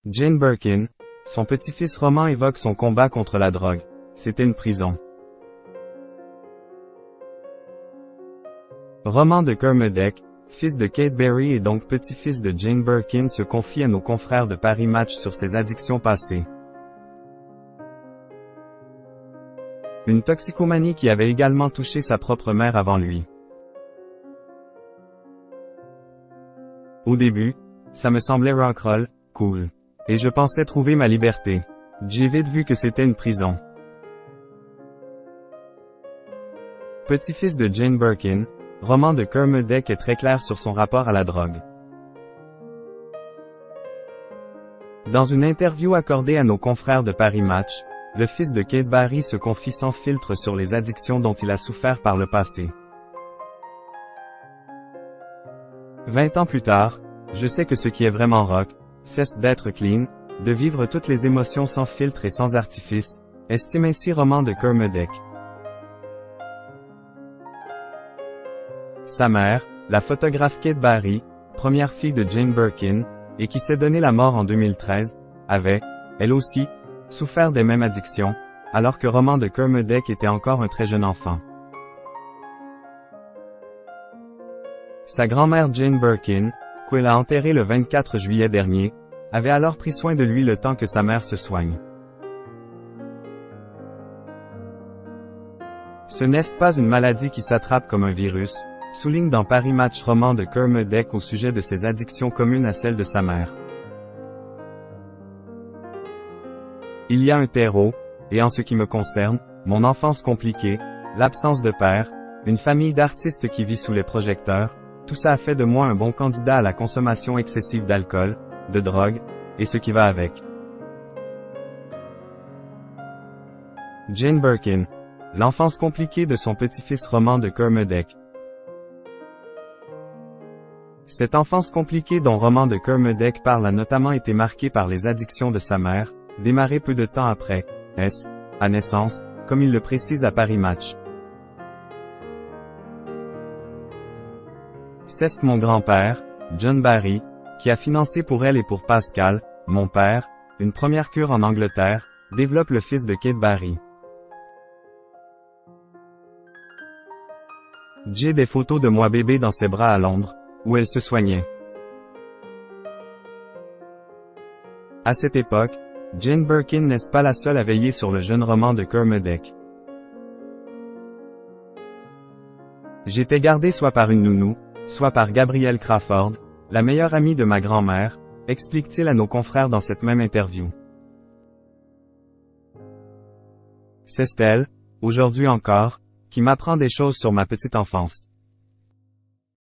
Jane Birkin, son petit-fils Roman évoque son combat contre la drogue. C'était une prison. Roman de Kermodec, fils de Kate Barry et donc petit-fils de Jane Birkin, se confie à nos confrères de Paris Match sur ses addictions passées. Une toxicomanie qui avait également touché sa propre mère avant lui. Au début, ça me semblait rock'n'roll, cool. Et je pensais trouver ma liberté. J'ai vite vu que c'était une prison. Petit-fils de Jane Birkin, Roman de Kermodec est très clair sur son rapport à la drogue. Dans une interview accordée à nos confrères de Paris Match, le fils de Kate Barry se confie sans filtre sur les addictions dont il a souffert par le passé. 20 ans plus tard, je sais que ce qui est vraiment rock, c'est d'être clean, de vivre toutes les émotions sans filtre et sans artifice, estime ainsi Roman de Kermodec. Sa mère, la photographe Kate Barry, première fille de Jane Birkin, et qui s'est donné la mort en 2013, avait, elle aussi, souffert des mêmes addictions, alors que Roman de Kermodec était encore un très jeune enfant. Sa grand-mère Jane Birkin, qu'elle a enterrée le 24 juillet dernier, avait alors pris soin de lui le temps que sa mère se soigne. Ce n'est pas une maladie qui s'attrape comme un virus, souligne dans Paris Match Roman de Kermodec au sujet de ses addictions communes à celles de sa mère. Il y a un terreau, et en ce qui me concerne, mon enfance compliquée, l'absence de père, une famille d'artistes qui vit sous les projecteurs, tout ça a fait de moi un bon candidat à la consommation excessive d'alcool, de drogue, et ce qui va avec. Jane Birkin, l'enfance compliquée de son petit-fils Roman de Kermodec. Cette enfance compliquée dont Roman de Kermodec parle a notamment été marquée par les addictions de sa mère, démarrées peu de temps après, à naissance, comme il le précise à Paris Match. C'est mon grand-père, John Barry, qui a financé pour elle et pour Pascal, mon père, une première cure en Angleterre, développe le fils de Kate Barry. J'ai des photos de moi bébé dans ses bras à Londres, où elle se soignait. À cette époque, Jane Birkin n'est pas la seule à veiller sur le jeune Roman de Kermodec. J'étais gardé soit par une nounou, soit par Gabrielle Crawford, la meilleure amie de ma grand-mère, explique-t-il à nos confrères dans cette même interview. C'est elle, aujourd'hui encore, qui m'apprend des choses sur ma petite enfance.